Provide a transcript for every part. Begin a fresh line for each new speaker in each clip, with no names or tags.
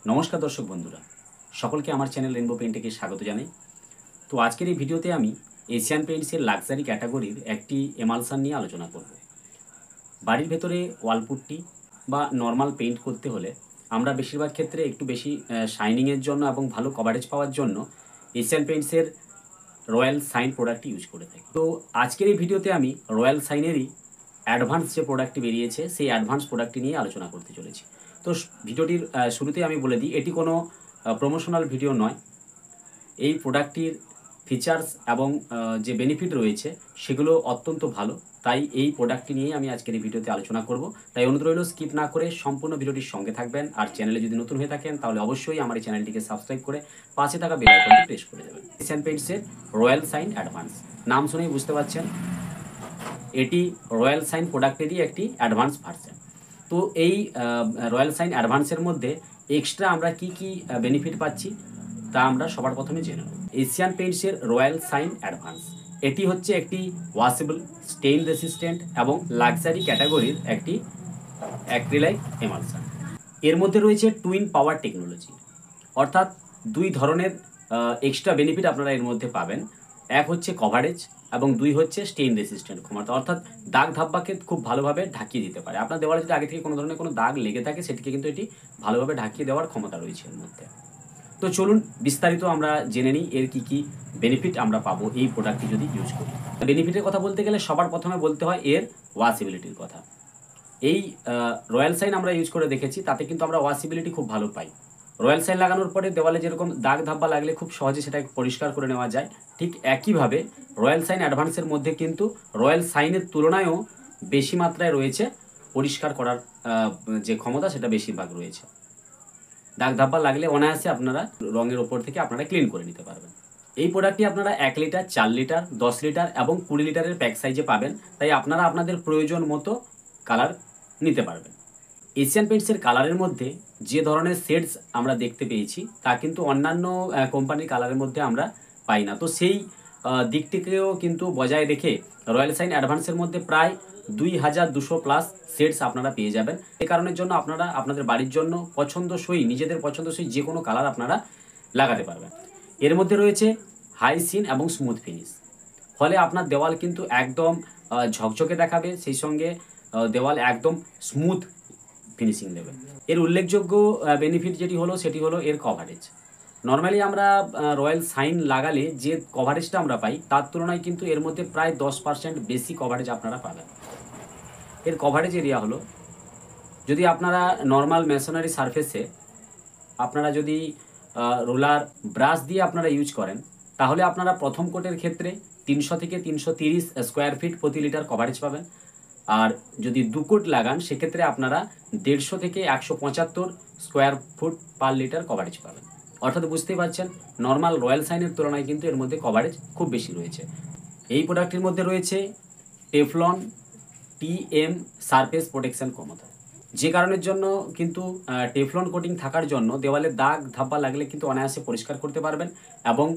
নমস্কার দর্শক বন্ধুরা, সকলকে আমার চ্যানেল রেনবো পেইন্টে স্বাগত জানাই। তো আজকের এই ভিডিওতে আমি এশিয়ান পেইন্টসের লাক্সারি ক্যাটাগরির একটি এমালসান নিয়ে আলোচনা করব। বাড়ির ভেতরে ওয়ালপুট্টি বা নর্মাল পেইন্ট করতে হলে আমরা বেশিরভাগ ক্ষেত্রে একটু বেশি শাইনিংয়ের জন্য এবং ভালো কভারেজ পাওয়ার জন্য এশিয়ান পেইন্টসের রয়্যাল সাইন প্রোডাক্টটি ইউজ করে থাকি। তো আজকের এই ভিডিওতে আমি রয়্যাল সাইনেরই অ্যাডভান্স যে প্রোডাক্টটি বেরিয়েছে সেই অ্যাডভান্স প্রোডাক্টটি নিয়ে আলোচনা করতে চলেছি। তো ভিডিওটির শুরুতেই আমি বলে দিই, এটি কোনো প্রমোশনাল ভিডিও নয়। এই প্রোডাক্টটির ফিচার্স এবং যে বেনিফিট রয়েছে সেগুলো অত্যন্ত ভালো, তাই এই প্রোডাক্টটি নিয়েই আমি আজকের এই ভিডিওতে আলোচনা করব। তাই অনুরোধ রইল স্কিপ না করে সম্পূর্ণ ভিডিওটির সঙ্গে থাকবেন। আর চ্যানেলে যদি নতুন হয়ে থাকেন তাহলে অবশ্যই আমার এই চ্যানেলটিকে সাবস্ক্রাইব করে পাশে থাকা বেল আইকনটি প্রেস করে দেবেন। এশিয়ান পেইন্টসের রয়্যাল সাইন অ্যাডভান্স নাম শুনেই বুঝতে পারছেন এটি রয়্যাল সাইন প্রোডাক্টেরই একটি অ্যাডভান্স ভার্সন। তো এই রয়্যাল সাইন অ্যাডভান্সের মধ্যে এক্সট্রা আমরা কি কি বেনিফিট পাচ্ছি তা আমরা সবার প্রথমে জেনে নেব। এশিয়ান পেইন্টসের রয়্যাল সাইন অ্যাডভান্স এটি হচ্ছে একটি ওয়াশেবল, স্টেইন রেসিস্ট্যান্ট এবং লাক্সারি ক্যাটাগরির একটি অ্যাক্রিলাইক এমালসান। এর মধ্যে রয়েছে টুইন পাওয়ার টেকনোলজি, অর্থাৎ দুই ধরনের এক্সট্রা বেনিফিট আপনারা এর মধ্যে পাবেন। এক হচ্ছে কভারেজ এবং দুই হচ্ছে স্টেইন রেসিস্ট্যান্ট ক্ষমতা, অর্থাৎ দাগ ধাব্বাকে খুব ভালোভাবে ঢাকিয়ে দিতে পারে। আপনার দেওয়ালে যদি আগে থেকে কোনো ধরনের কোনো দাগ লেগে থাকে সেটিকে কিন্তু এটি ভালোভাবে ঢাকিয়ে দেওয়ার ক্ষমতা রয়েছে এর মধ্যে। তো চলুন বিস্তারিত আমরা জেনে নিই এর কি কি বেনিফিট আমরা পাবো এই প্রোডাক্টটি যদি ইউজ করি। বেনিফিটের কথা বলতে গেলে সবার প্রথমে বলতে হয় এর ওয়াশেবিলিটির কথা। এই রয়্যাল সাইন আমরা ইউজ করে দেখেছি, তাতে কিন্তু আমরা ওয়াশেবিলিটি খুব ভালো পাই। রয়্যাল সাইন লাগানোর পরে দেওয়ালে যেরকম দাগ ধাব্বা লাগলে খুব সহজে সেটাকে পরিষ্কার করে নেওয়া যায়, ঠিক একইভাবে রয়্যাল সাইন অ্যাডভান্সের মধ্যে কিন্তু রয়্যাল সাইনের তুলনায়ও বেশি মাত্রায় রয়েছে পরিষ্কার করার যে ক্ষমতা সেটা বেশিরভাগ রয়েছে। দাগ ধাব্বা লাগলে অনায়াসে আপনারা রঙের ওপর থেকে আপনারা ক্লিন করে নিতে পারবেন। এই প্রোডাক্টটি আপনারা 1 লিটার, 4 লিটার, 10 লিটার এবং 20 লিটারের প্যাক সাইজে পাবেন, তাই আপনারা আপনাদের প্রয়োজন মতো কালার নিতে পারবেন। এশিয়ান পেইন্টসের কালারের মধ্যে যে ধরনের শেডস আমরা দেখতে পেয়েছি তা কিন্তু অন্যান্য কোম্পানির কালারের মধ্যে আমরা পাই না। তো সেই দিকটিকেও কিন্তু বজায় রেখে রয়্যাল সাইন অ্যাডভান্সের মধ্যে প্রায় 2200 প্লাস শেডস আপনারা পেয়ে যাবেন। এই কারণের জন্য আপনারা আপনাদের বাড়ির জন্য পছন্দসই, নিজেদের পছন্দসই যে কোনো কালার আপনারা লাগাতে পারবেন। এর মধ্যে রয়েছে হাই সিন এবং স্মুথ ফিনিশ, ফলে আপনার দেওয়াল কিন্তু একদম ঝকঝকে দেখাবে, সেই সঙ্গে দেওয়াল একদম স্মুথ ফিনিশিং দেবে। এর উল্লেখযোগ্য বেনিফিট যেটি হলো সেটি হলো এর কভারেজ। নর্মালি আমরা রয়্যাল সাইন লাগালে যে কভারেজটা আমরা পাই তার তুলনায় কিন্তু এর মধ্যে প্রায় 10% বেশি কভারেজ আপনারা পাবেন। এর কভারেজ এরিয়া হলো, যদি আপনারা নর্মাল মেশনারি সারফেসে আপনারা যদি রোলার ব্রাশ দিয়ে আপনারা ইউজ করেন তাহলে আপনারা প্রথম কোটের ক্ষেত্রে 300 থেকে 330 স্কোয়ার ফিট প্রতি লিটার কভারেজ পাবেন। আর যদি 2 কোট লাগান সেক্ষেত্রে আপনারা 150 থেকে 175 square foot per litre coverage পাবেন। অর্থাৎ বুঝতেই পারছেন নর্মাল রয়্যাল সাইনের তুলনায় কিন্তু এর মধ্যে কভারেজ খুব বেশি রয়েছে। এই প্রোডাক্টের মধ্যে রয়েছে টেফলন TM সারফেস প্রোটেকশন ক্ষমতা, যে কারণের জন্য কিন্তু টেফলন কোটিং থাকার জন্য দেওয়ালে দাগ ধাব্বা লাগলে কিন্তু অনায়াসে পরিষ্কার করতে পারবেন, এবং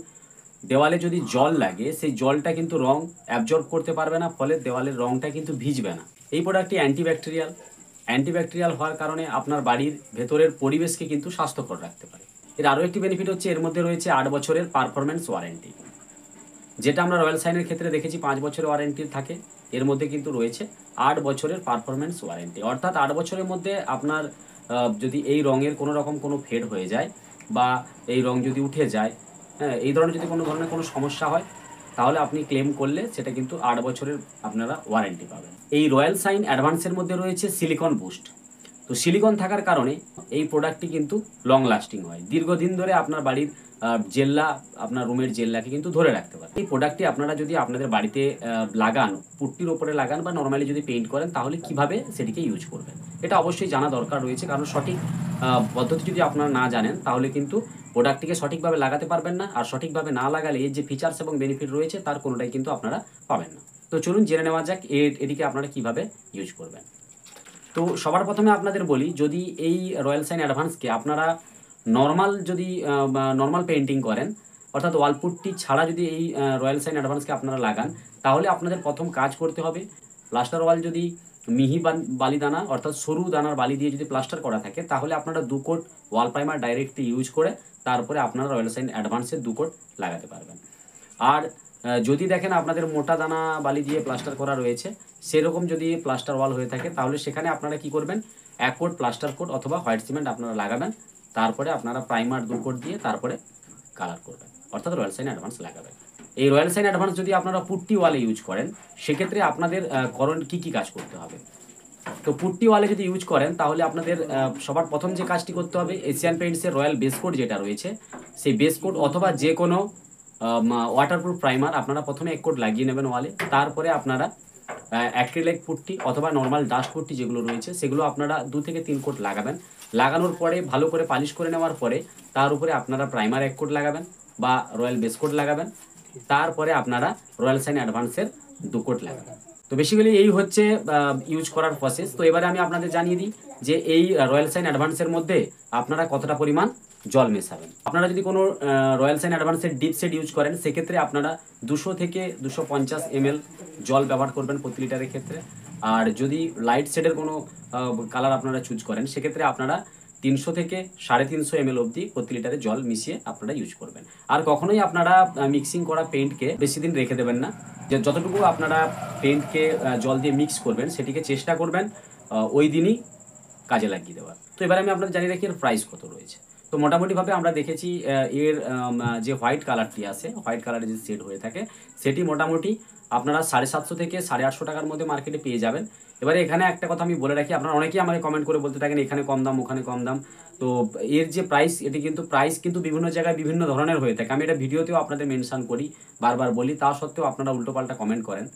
দেওয়ালে যদি জল লাগে সেই জলটা কিন্তু রং অ্যাবজর্ব করতে পারবে না, ফলে দেওয়ালের রংটা কিন্তু ভিজবে না। এই প্রোডাক্টটি অ্যান্টিব্যাকটেরিয়াল হওয়ার কারণে আপনার বাড়ির ভেতরের পরিবেশকে কিন্তু স্বাস্থ্যকর রাখতে পারে। এর আরও একটি বেনিফিট হচ্ছে এর মধ্যে রয়েছে 8 বছরের পারফরমেন্স ওয়ারেন্টি, যেটা আমরা রয়্যাল সাইনের ক্ষেত্রে দেখেছি 5 বছরের ওয়ারেন্টি থাকে, এর মধ্যে কিন্তু রয়েছে 8 বছরের পারফরমেন্স ওয়ারেন্টি। অর্থাৎ 8 বছরের মধ্যে আপনার যদি এই রঙের কোনো রকম কোনো ফেড হয়ে যায় বা এই রং যদি উঠে যায়, হ্যাঁ, এই ধরনের যদি কোনো ধরনের কোনো সমস্যা হয় তাহলে আপনি ক্লেম করলে সেটা কিন্তু 8 বছরের আপনারা ওয়ারেন্টি পাবেন। এই রয়্যাল সাইন অ্যাডভান্সের মধ্যে রয়েছে সিলিকন বুস্ট। তো সিলিকন থাকার কারণে এই প্রোডাক্টটি কিন্তু লং লাস্টিং হয়, দীর্ঘদিন ধরে আপনার বাড়ির জেল্লা, আপনার রুমের জেল্লাকে কিন্তু ধরে রাখতে পারে। এই প্রোডাক্টটি আপনারা যদি আপনাদের বাড়িতে লাগান, পুট্টির ওপরে লাগান বা নর্মালি যদি পেইন্ট করেন তাহলে কিভাবে সেটিকে ইউজ করবেন এটা অবশ্যই জানা দরকার রয়েছে, কারণ সঠিক পদ্ধতি যদি আপনারা না জানেন তাহলে কিন্তু প্রোডাক্টটিকে সঠিকভাবে লাগাতে পারবেন না, আর সঠিকভাবে না লাগালে এর যে ফিচার্স এবং বেনিফিট রয়েছে তার কোনোটাই কিন্তু আপনারা পাবেন না। তো চলুন জেনে নেওয়া যাক এটিকে আপনারা কিভাবে ইউজ করবেন। তো সবার প্রথমে আপনাদের বলি, যদি এই রয়্যাল সাইন অ্যাডভান্সকে আপনারা নর্মাল পেইন্টিং করেন, অর্থাৎ ওয়ালপুট্টি ছাড়া যদি এই রয়্যাল সাইন অ্যাডভান্সকে আপনারা লাগান তাহলে আপনাদের প্রথম কাজ করতে হবে প্লাস্টার ওয়াল যদি মিহি বালি দানা অর্থাৎ সরু দানার বালি দিয়ে যদি প্লাস্টার করা থাকে তাহলে আপনারা 2 coat wall primer directly use করে তারপরে আপনারা রয়্যাল সাইন অ্যাডভান্সের 2 কোট লাগাতে পারবেন। আর যদি দেখেন আপনাদের মোটা দানা বালি দিয়ে প্লাস্টার করা রয়েছে, সেরকম যদি প্লাস্টার ওয়াল হয়ে থাকে তাহলে সেখানে আপনারা কি করবেন, 1 কোট প্লাস্টার কোট অথবা হোয়াইট সিমেন্ট আপনারা লাগাবেন, তারপরে আপনারা প্রাইমার 2 কোট দিয়ে তারপরে কালার করবেন, অর্থাৎ রয়্যাল সাইন অ্যাডভান্স লাগাবেন। এই রয়্যাল সাইন অ্যাডভান্স যদি আপনারা পুট্টি ওয়ালে ইউজ করেন সেক্ষেত্রে আপনাদের কি কাজ করতে হবে। তো পুট্টি ওয়ালে যদি ইউজ করেন তাহলে আপনাদের সবার প্রথম যে কাজটি করতে হবে, এশিয়ান পেইন্টসের রয়্যাল বেস কোট যেটা রয়েছে সেই বেস কোট অথবা যে কোনো ওয়াটারপ্রুফ প্রাইমার আপনারা প্রথমে 1 কোট লাগিয়ে নেবেন ওয়ালে। তারপরে আপনারা অ্যাক্রিলিক পুট্টি অথবা নর্মাল ডাস্ট পুট্টি যেগুলো রয়েছে সেগুলো আপনারা 2 থেকে 3 কোট লাগাবেন। লাগানোর পরে ভালো করে পালিশ করে নেওয়ার পরে তার উপরে আপনারা প্রাইমার 1 কোট লাগাবেন বা রয়্যাল বেস কোট লাগাবেন, তারপরে আপনারা রয়্যাল সাইন অ্যাডভান্সের 2 কোট লাগাবেন। তো বেসিক্যালি এই হচ্ছে ইউজ করার প্রসেস। তো এবারে আমি আপনাদের জানিয়ে দিই যে এই রয়্যাল সাইন অ্যাডভান্সের মধ্যে আপনারা কতটা পরিমাণ জল মেশাবেন। আপনারা যদি কোনো রয়্যাল সাইন অ্যাডভান্সের ডিপ শেড ইউজ করেন সেক্ষেত্রে আপনারা 200 থেকে 250 ml জল ব্যবহার করবেন প্রতি লিটারের ক্ষেত্রে। আর যদি লাইট শেডের কোনো কালার আপনারা চুজ করেন সেক্ষেত্রে আপনারা 300 থেকে 350 ml অবধি প্রতি লিটারে জল মিশিয়ে আপনারা ইউজ করবেন। আর কখনোই আপনারা মিক্সিং করা পেইন্টকে বেশি দিন রেখে দেবেন না। যে যতটুকু আপনারা পেইন্টকে জল দিয়ে মিক্স করবেন সেটিকে চেষ্টা করবেন ওই দিনই কাজে লাগিয়ে দেওয়ার। তো এবার আমি আপনাদের জানিয়ে রাখি এর প্রাইস কত রয়েছে। তো মোটামুটিভাবে আমরা দেখেছি এর যে হোয়াইট কালারটি আছে, হোয়াইট কালারের যে শেড হয়ে থাকে সেটি মোটামুটি আপনারা 750 থেকে 850 টাকার মধ্যে মার্কেটে পেয়ে যাবেন। এবারে এখানে একটা কথা আমি বলে রাখি, আপনারা অনেকেই আমাকে কমেন্ট করে বলতে থাকেন এখানে কম দাম ওখানে কম দাম। তো এর যে প্রাইস এটি কিন্তু প্রাইস কিন্তু বিভিন্ন জায়গায় বিভিন্ন ধরনের হয়ে থাকে। আমি এটা ভিডিওতেও আপনাদের মেনশন করি, বারবার বলি, তা সত্ত্বেও আপনারা উল্টোপাল্টা কমেন্ট করেন।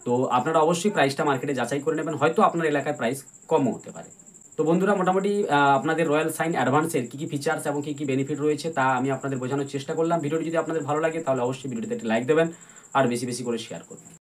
তো আপনারা অবশ্যই প্রাইসটা মার্কেটে যাচাই করে নেবেন, হয়তো আপনার এলাকায় প্রাইস কমও হতে পারে। তো বন্ধুরা মোটামুটি আপনাদের রয়্যাল সাইন অ্যাডভান্সের কী কী ফিচার্স এবং কী কী বেনিফিট রয়েছে তা আমি আপনাদের বোঝানোর চেষ্টা করলাম। ভিডিওটি যদি আপনাদের ভালো লাগে তাহলে অবশ্যই ভিডিওটিতে একটি লাইক দেবেন আর বেশি বেশি করে শেয়ার করবেন।